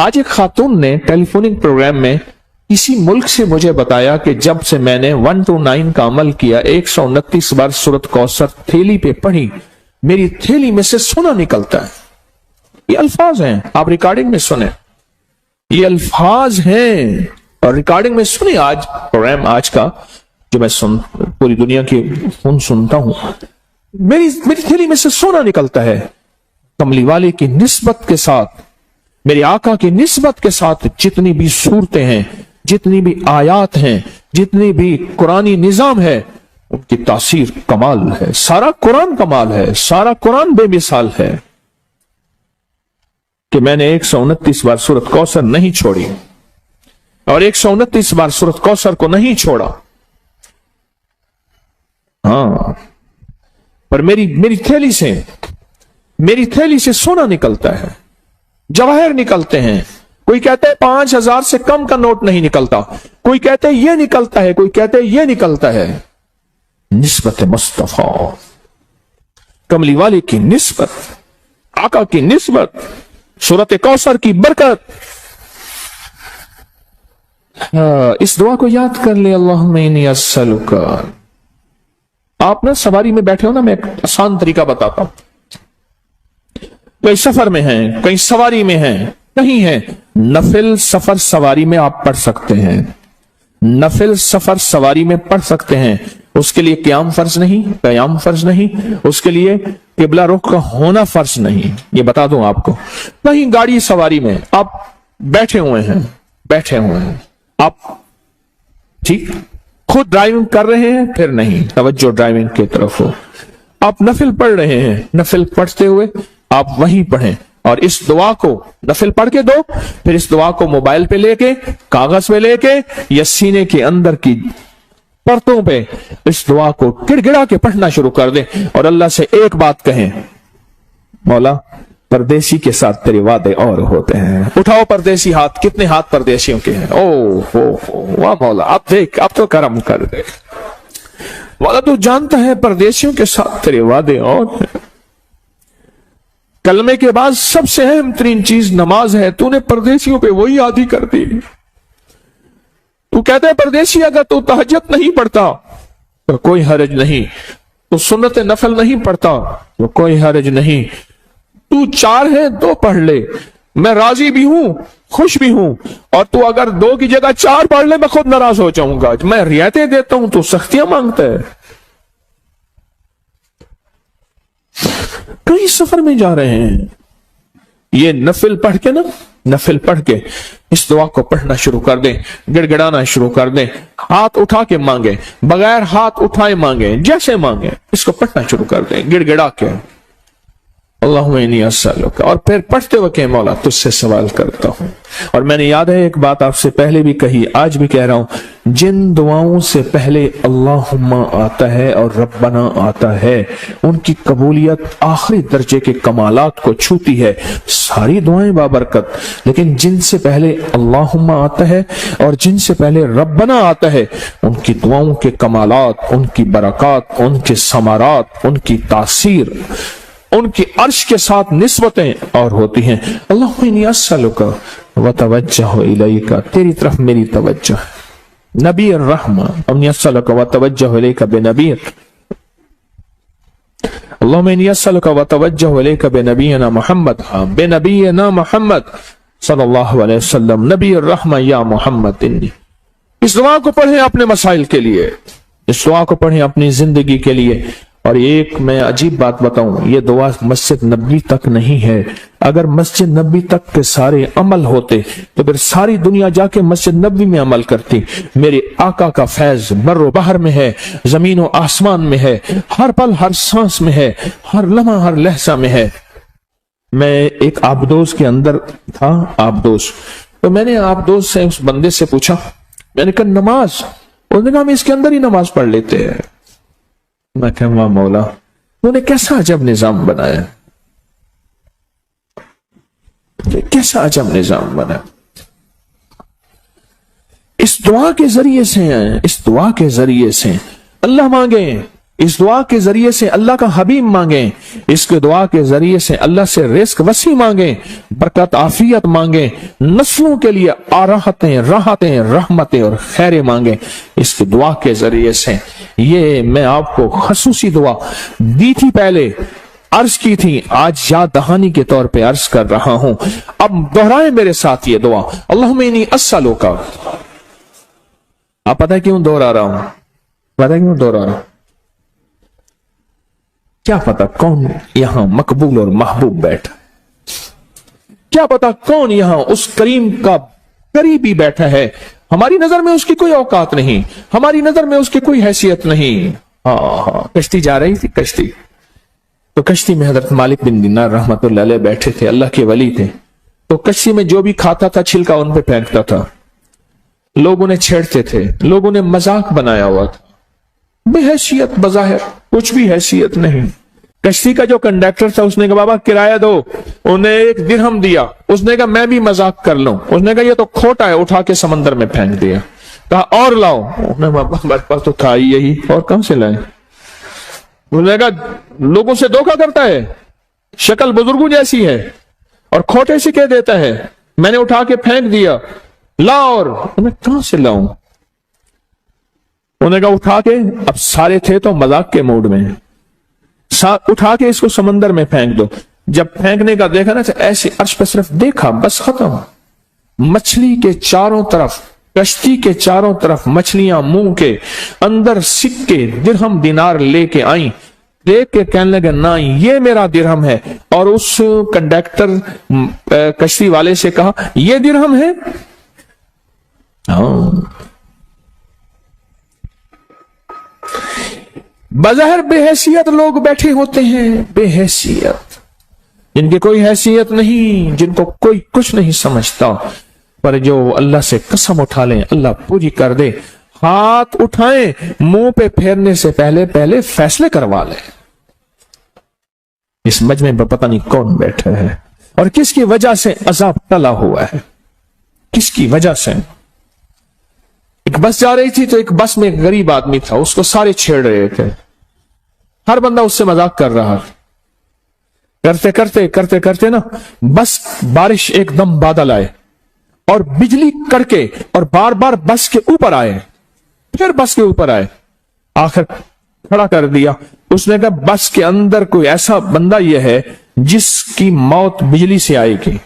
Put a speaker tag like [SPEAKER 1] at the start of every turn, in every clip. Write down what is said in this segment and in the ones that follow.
[SPEAKER 1] آج ایک خاتون نے ٹیلی فونک پروگرام میں کسی ملک سے مجھے بتایا کہ جب سے میں نے 1 to 9 کا عمل کیا 129 بار سورۃ کوثر تھیلی پہ پڑھی، میری تھیلی میں سے سونا نکلتا ہے۔ یہ الفاظ ہیں، آپ ریکارڈنگ میں سنیں، یہ الفاظ ہیں اور ریکارڈنگ میں سنیں۔ آج پروگرام آج کا جو میں پوری دنیا کی فون سنتا ہوں، میری تھیلی میں سے سونا نکلتا ہے۔ کملی والے کی نسبت کے ساتھ، میرے آقا کی نسبت کے ساتھ جتنی بھی صورتیں ہیں، جتنی بھی آیات ہیں، جتنی بھی قرآنی نظام ہے، ان کی تاثیر کمال ہے۔ سارا قرآن کمال ہے، سارا قرآن بے مثال ہے کہ میں نے 129 بار سورۃ کوثر نہیں چھوڑی اور 129 بار سورۃ کوثر کو نہیں چھوڑا۔ ہاں، پر میری تھیلی سے سونا نکلتا ہے، جواہر نکلتے ہیں۔ کوئی کہتے ہیں 5000 سے کم کا نوٹ نہیں نکلتا، کوئی کہتے ہیں یہ نکلتا ہے، کوئی کہتے ہیں یہ نکلتا ہے۔ نسبت مصطفیٰ، کملی والے کی نسبت، آقا کی نسبت، سورۃ کوثر کی برکت۔ اس دعا کو یاد کر لے، اللہم انی اسألک۔ آپ نا سواری میں بیٹھے ہو نا، میں ایک آسان طریقہ بتاتا ہوں۔ کئی سفر میں ہیں، کئی سواری میں ہیں، کہیں ہیں، نفل سفر سواری میں آپ پڑھ سکتے ہیں، نفل سفر سواری میں پڑھ سکتے ہیں۔ اس کے لیے قیام فرض نہیں، اس کے لیے قبلہ رخ کا ہونا فرض نہیں۔ یہ بتا دوں آپ کو، کہیں گاڑی سواری میں آپ بیٹھے ہوئے ہیں، آپ ٹھیک خود ڈرائیونگ کر رہے ہیں، پھر نہیں، توجہ ڈرائیونگ کی طرف ہو، آپ نفل پڑھ رہے ہیں، نفل پڑھتے ہوئے آپ وہیں پڑھیں اور اس دعا کو نفل پڑھ کے دو، پھر اس دعا کو موبائل پہ لے کے، کاغذ پہ لے کے یا سینے کے اندر کی پرتوں پہ اس دعا کو گڑ گڑا کے پڑھنا شروع کر دیں اور اللہ سے ایک بات کہیں، مولا پردیسی کے ساتھ تیرے وعدے اور ہوتے ہیں۔ اٹھاؤ پردیسی ہاتھ، کتنے ہاتھ پردیسیوں کے ہیں؟ واہ مولا، اب دیکھ، اب تو کرم کر دے مولا، تو جانتا ہے پردیسیوں کے ساتھ تیرے وعدے اور ہیں۔ کلمے کے بعد سب سے اہم ترین چیز نماز ہے، تو نے پردیسیوں پہ وہی عادی کر دی۔ تو کہتا ہے پردیسی اگر تو تہجد نہیں پڑھتا تو کوئی حرج نہیں، تو سنت نفل نہیں پڑھتا تو کوئی حرج نہیں، تو 4 ہے 2 پڑھ لے، میں راضی بھی ہوں، خوش بھی ہوں، اور تو اگر 2 کی جگہ 4 پڑھ لے میں خود ناراض ہو جاؤں گا۔ میں رعایتیں دیتا ہوں تو سختیاں مانگتا ہے۔ کئی سفر میں جا رہے ہیں، یہ نفل پڑھ کے اس دعا کو پڑھنا شروع کر دیں، گڑ گڑانا شروع کر دیں، ہاتھ اٹھا کے مانگیں، بغیر ہاتھ اٹھائے مانگیں، جیسے مانگیں اس کو پڑھنا شروع کر دیں گڑ گڑا کے، اللہم انی اسألک، اور پھر پڑھتے وقت مولا تجھ سے سوال کرتا ہوں۔ اور میں نے یاد ہے ایک بات آپ سے پہلے بھی کہی، آج بھی کہہ رہا ہوں، جن دعاؤں سے پہلے اللہم آتا ہے اور ربنا آتا ہے ان کی قبولیت آخری درجے کے کمالات کو چھوتی ہے۔ ساری دعائیں بابرکت، لیکن جن سے پہلے اللہم آتا ہے اور جن سے پہلے ربنا آتا ہے ان کی دعاؤں کے کمالات، ان کی برکات، ان کے ثمرات، ان کی تاثیر، ان کی عرش کے ساتھ نسبتیں اور ہوتی ہیں۔ اللہم انی اسألک وتوجہ الیک، تیری طرف میری توجہ ہے، نبی الرحمہ، انی اسألک وتوجہ الیک بنبی، اللہم انی اسألک وتوجہ الیک بنبینا محمد، بنبینا محمد صلی اللہ علیہ وسلم، نبی الرحمہ یا محمد انی۔ اس دعا کو پڑھیں اپنے مسائل کے لیے، اس دعا کو پڑھیں اپنی زندگی کے لیے۔ اور ایک میں عجیب بات بتاؤں، یہ دعا مسجد نبوی تک نہیں ہے۔ اگر مسجد نبوی تک کے سارے عمل ہوتے تو پھر ساری دنیا جا کے مسجد نبوی میں عمل کرتی۔ میرے آقا کا فیض بر و بحر میں ہے، زمین و آسمان میں ہے، ہر پل ہر سانس میں ہے، ہر لمحہ ہر لہجہ میں ہے۔ میں ایک آبدوز کے اندر تھا، آبدوز، تو میں نے آبدوز سے اس بندے سے پوچھا، میں نے کہا نماز، انہوں نے کہا ہم اس کے اندر ہی نماز پڑھ لیتے ہیں۔ میں کہا واہ مولا، انہوں نے کیسا عجب نظام بنایا، کیسا عجب نظام بنا۔ اس دعا کے ذریعے سے اللہ مانگیں اس دعا کے ذریعے سے اللہ کا حبیب مانگیں، اس کے دعا کے ذریعے سے اللہ سے رزق وسیع مانگیں، برکت عافیت مانگیں، نسلوں کے لیے راحتیں رحمتیں اور خیریں مانگیں اس کی دعا کے ذریعے سے۔ یہ میں آپ کو خصوصی دعا دی تھی، پہلے عرض کی تھی، آج یاد دہانی کے طور پہ عرض کر رہا ہوں۔ اب دہرائیں میرے ساتھ یہ دعا، اللہم انی اسألک۔ آپ پتہ کیوں دہرا رہا ہوں؟ پتہ کیوں دہرا رہا ہوں؟ کیا پتا کون یہاں مقبول اور محبوب بیٹھا، کیا پتا کون یہاں اس کریم کا قریبی بیٹھا ہے، ہماری نظر میں اس کی کوئی اوقات نہیں، ہماری نظر میں اس کی کوئی حیثیت نہیں۔ کشتی جا رہی تھی، کشتی تو کشتی میں حضرت مالک بن دینار رحمت اللہ علیہ بیٹھے تھے، اللہ کے ولی تھے، تو کشتی میں جو بھی کھاتا تھا چھلکا ان پہ پھینکتا تھا، لوگ انہیں چھیڑتے تھے، لوگ انہیں مذاق بنایا ہوا تھا، بے حیثیت، بظاہر کچھ بھی حیثیت نہیں۔ کشتی کا جو کنڈکٹر تھا اس نے کہا بابا کرایہ دو، انہیں 1 درہم دیا، اس نے کہا میں بھی مذاق کر لوں، اس نے کہا یہ تو کھوٹا ہے، اٹھا کے سمندر میں پھینک دیا، کہا اور لاؤ، انہوں نے کہا ہمارے پاس تو تھا ہی یہی، اور کہاں سے لائیں؟ انہوں نے کہا لوگوں سے دھوکہ کرتا ہے، شکل بزرگوں جیسی ہے اور کھوٹے سے کہہ دیتا ہے، میں نے اٹھا کے پھینک دیا، لاؤ، اور انہوں نے کہاں سے لاؤں؟ انہوں نے کہا اٹھا کے، اب سارے تھے تو مذاق کے موڈ میں، اٹھا کے اس کو سمندر میں پھینک دو۔ جب پھینکنے کا دیکھا نا ایسے عرش پہ صرف دیکھا، بس ختم۔ مچھلی کے چاروں طرف، کشتی کے چاروں طرف مچھلیاں منہ کے اندر سکے درہم دینار لے کے آئیں، دیکھ کے کہنے لگے نہ یہ میرا درہم ہے، اور اس کنڈکٹر کشتی والے سے کہا یہ درہم ہے؟ ہاں، بظاہر بے حیثیت لوگ بیٹھے ہوتے ہیں، بے حیثیت، جن کی کوئی حیثیت نہیں، جن کو کوئی کچھ نہیں سمجھتا، پر جو اللہ سے قسم اٹھا لیں اللہ پوری کر دے، ہاتھ اٹھائیں منہ پہ پھیرنے سے پہلے فیصلے کروا لیں۔ اس مجمع میں پتہ نہیں کون بیٹھا ہے اور کس کی وجہ سے عذاب ٹلا ہوا ہے، کس کی وجہ سے۔ ایک بس جا رہی تھی تو ایک بس میں ایک غریب آدمی تھا، اس کو سارے چھیڑ رہے تھے، ہر بندہ اس سے مذاق کر رہا، کرتے کرتے نا بس بارش ایک دم بادل آئے اور بجلی کڑکے اور بار بار بس کے اوپر آئے، پھر بس کے اوپر آئے، آخر کھڑا کر دیا۔ اس نے کہا بس کے اندر کوئی ایسا بندہ یہ ہے جس کی موت بجلی سے آئے گی۔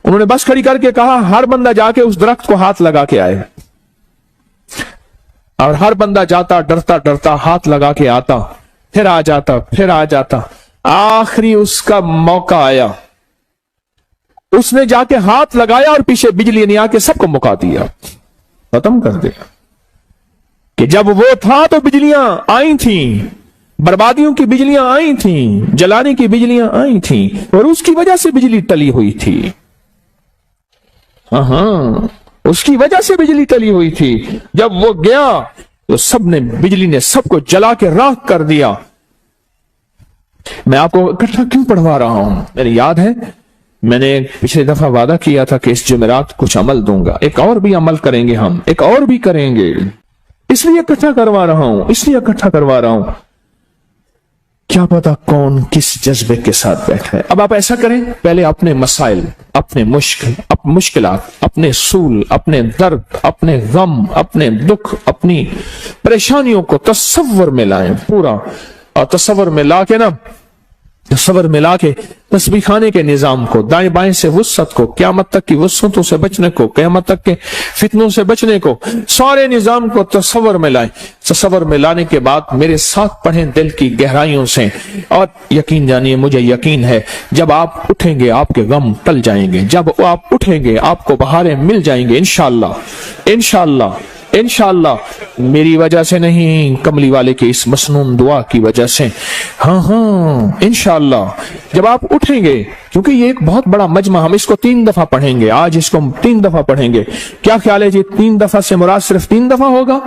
[SPEAKER 1] انہوں نے بس کھڑی کر کے کہا ہر بندہ جا کے اس درخت کو ہاتھ لگا کے آئے، اور ہر بندہ جاتا ڈرتا ہاتھ لگا کے آتا، پھر آ جاتا، آخری اس کا موقع آیا، اس نے جا کے ہاتھ لگایا اور پیچھے بجلی نے آ کے سب کو مکا دیا، ختم کر دیا۔ کہ جب وہ تھا تو بجلیاں آئی تھیں، بربادیوں کی بجلیاں آئی تھیں، جلانے کی بجلیاں آئی تھیں، اور اس کی وجہ سے بجلی ٹلی ہوئی تھی۔ ہاں، اس کی وجہ سے بجلی ٹلی ہوئی تھی۔ جب وہ گیا تو بجلی نے سب کو جلا کے راکھ کر دیا۔ میں آپ کو اکٹھا کیوں پڑھوا رہا ہوں؟ میری یاد ہے میں نے پچھلے دفعہ وعدہ کیا تھا کہ اس جمعرات کچھ عمل دوں گا، ایک اور بھی عمل کریں گے، ہم ایک اور بھی کریں گے، اس لیے اکٹھا کروا رہا ہوں، کیا پتا کون کس جذبے کے ساتھ بیٹھا ہے۔ اب آپ ایسا کریں، پہلے اپنے مسائل، اپنے مشکلات، اپنے اصول، اپنے درد، اپنے غم، اپنے دکھ، اپنی پریشانیوں کو تصور میں لائیں پورا، اور تصور میں لا کے تسبیح خانے کے نظام کو، دائیں بائیں سے وسعت کو، قیامت تک کی وسعتوں سے بچنے کو، قیامت تک کے فتنوں سے بچنے کو، سارے نظام کو تصور میں لائیں۔ تصور میں لانے کے بعد میرے ساتھ پڑھیں دل کی گہرائیوں سے، اور یقین جانیے مجھے یقین ہے جب آپ اٹھیں گے آپ کے غم ٹل جائیں گے، جب آپ اٹھیں گے آپ کو بہاریں مل جائیں گے انشاءاللہ میری وجہ سے نہیں، کملی والے کے اس مسنون دعا کی وجہ سے۔ ہاں انشاءاللہ جب آپ اٹھیں گے، کیونکہ یہ ایک بہت بڑا مجمع، ہم اس کو 3 دفعہ پڑھیں گے، آج اس کو 3 دفعہ پڑھیں گے۔ کیا خیال ہے جی 3 دفعہ سے مراد صرف 3 دفعہ ہوگا؟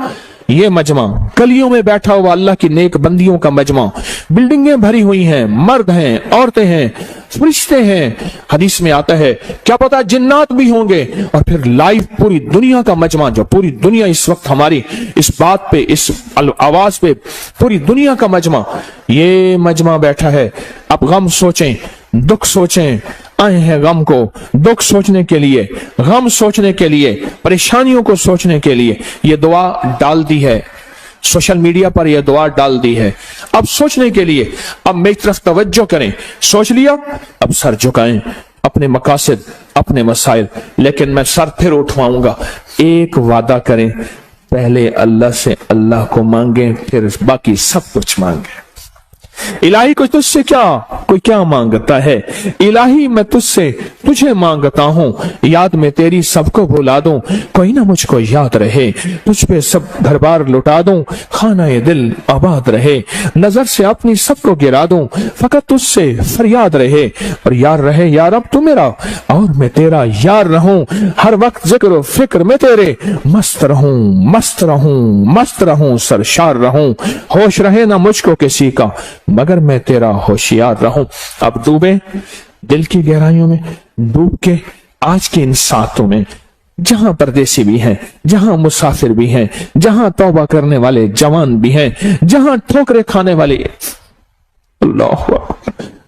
[SPEAKER 1] یہ مجمع گلیوں میں بیٹھا ہوا اللہ کی نیک بندیوں کا مجمع, بلڈنگیں بھری ہوئی ہیں, مرد ہیں, عورتیں ہیں, فرشتے ہیں, حدیث میں آتا ہے کیا پتا جنات بھی ہوں گے, اور پھر لائیو پوری دنیا کا مجمع, جو پوری دنیا اس وقت ہماری اس بات پہ, اس آواز پہ, پوری دنیا کا مجمع, یہ مجمع بیٹھا ہے. اب غم سوچیں, دکھ سوچیں, آئے ہیں غم کو, دکھ سوچنے کے لیے, غم سوچنے کے لیے, پریشانیوں کو سوچنے کے لیے. یہ دعا ڈال دی ہے سوشل میڈیا پر, یہ دعا ڈال دی ہے اب سوچنے کے لیے. اب میری طرف توجہ کریں, سوچ لیا, اب سر جھکائیں, اپنے مقاصد, اپنے مسائل. لیکن میں سر پھر اٹھواؤں گا, ایک وعدہ کریں, پہلے اللہ سے اللہ کو مانگیں, پھر باقی سب کچھ مانگیں. الہی کوئی تجھ سے کوئی کیا مانگتا ہے, الہی میں تجھ سے تجھے مانگتا ہوں, یاد میں تیری سب کو بھلا دوں, کوئی نہ مجھ کو یاد رہے, تجھ پہ سب گھر بار لٹا دوں, خانہ دل آباد رہے, نظر سے اپنی سب کو گرا دوں, فقط تجھ سے فریاد رہے, اور یار رہے یا رب تو میرا, اور میں تیرا یار رہوں, ہر وقت ذکر و فکر میں تیرے مست رہوں, مست رہوں, مست رہوں, سرشار رہوں, ہوش رہے نہ مجھ کو کسی کا مگر میں تیرا ہوشیار رہوں. اب ڈوبے دل کی گہرائیوں میں, ڈوب کے آج کے ان ساتوں میں, جہاں پردیسی بھی ہیں, جہاں مسافر بھی ہیں, جہاں توبہ کرنے والے جوان بھی ہیں, جہاں ٹھوکرے کھانے والے اللہ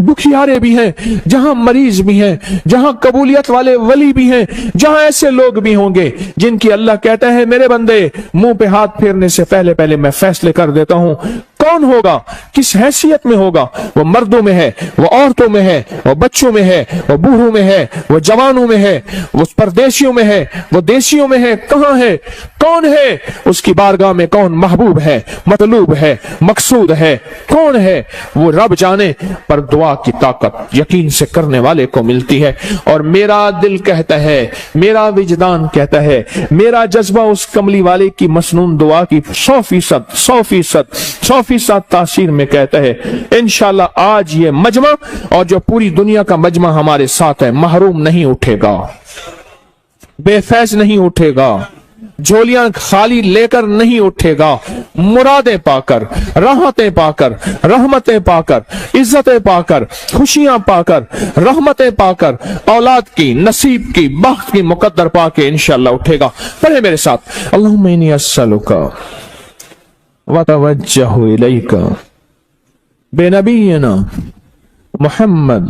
[SPEAKER 1] دکھیارے بھی ہیں, جہاں مریض بھی ہیں, جہاں قبولیت والے ولی بھی ہیں, جہاں ایسے لوگ بھی ہوں گے جن کی اللہ کہتا ہے میرے بندے منہ پہ ہاتھ پھیرنے سے پہلے میں فیصلے کر دیتا ہوں. کون ہوگا, کس حیثیت میں ہوگا, وہ مردوں میں ہے, وہ عورتوں میں ہے, وہ بچوں میں ہے, وہ بوڑھوں میں ہے, وہ جوانوں میں ہے, وہ پردیشیوں میں ہے, وہ دیسیوں میں ہے, کہاں ہے, کون ہے, اس کی بارگاہ میں کون محبوب ہے, مطلوب ہے, مقصود ہے, کون ہے, وہ رب جانے. پر دعا کی طاقت یقین سے کرنے والے کو ملتی ہے. اور میرا دل کہتا ہے, میرا وجدان کہتا ہے, میرا جذبہ اس کملی والے کی مسنون دعا کی 100% تاثیر میں کہتا ہے انشاءاللہ آج یہ مجمع اور جو پوری دنیا کا مجمع ہمارے ساتھ ہے محروم نہیں اٹھے گا, بے فیض نہیں اٹھے گا, جھولیاں خالی لے کر نہیں اٹھے گا, مرادیں پا کر, راحتیں پا کر, رحمتیں پا کر, عزتیں پا کر, خوشیاں پا کر, رحمتیں پا کر, اولاد کی, نصیب کی, بخت کی مقدر پا کے انشاءاللہ اٹھے گا. پڑھیں میرے ساتھ, اللہم انی اسألک وتوجہ الیک بنبینا محمد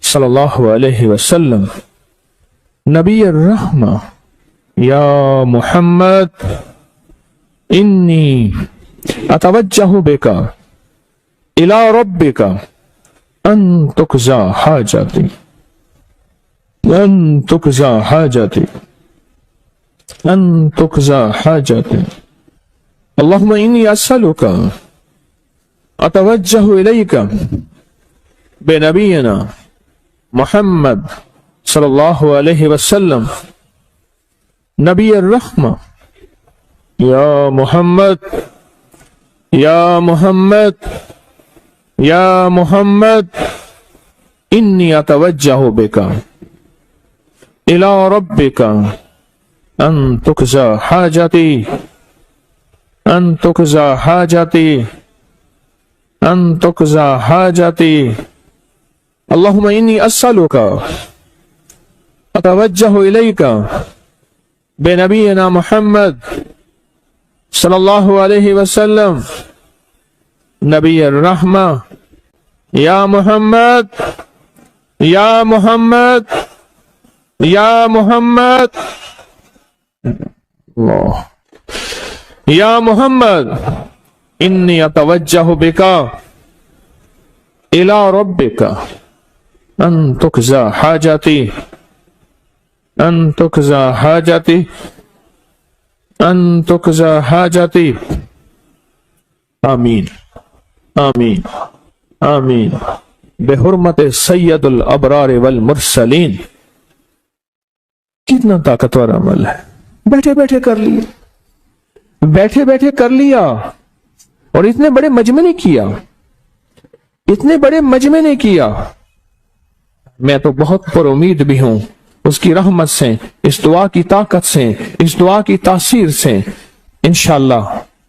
[SPEAKER 1] صلی اللہ علیہ وسلم نبی الرحمہ یا محمد انی اتوجہ بک الی ربک ان تقضی حاجتی, ان تقضی حاجتی, ان تقضی حاجتی. اللہم انی اسألک اتوجہ الیک بنبینا محمد صلی اللہ علیہ وسلم نبی الرحمہ یا محمد, یا محمد, یا محمد انی اتوجہ بک الی ربک ان تقضی حاجتی, ان تقضی حاجتی, ان تقضی حاجتی. اللہم انی اسألک اتوجہ الیک بنبینا محمد صلی اللہ علیہ وسلم نبی الرحمہ یا محمد, یا محمد, یا محمد, اللہ, یا محمد انی اتوجہ بک الی ربک ان تقضی حاجتی, ان تقضی حاجتی, ان تقضی حاجتی. آمین, آمین, آمین. بحرمت سید الابرار والمرسلین. کتنا طاقتور عمل ہے, بیٹھے بیٹھے کر لیا, بیٹھے بیٹھے کر لیا, اور اتنے بڑے مجمع نے کیا, اتنے بڑے مجمع نے کیا. میں تو بہت پر امید بھی ہوں اس کی رحمت سے, اس دعا کی طاقت سے, اس دعا کی تاثیر سے انشاءاللہ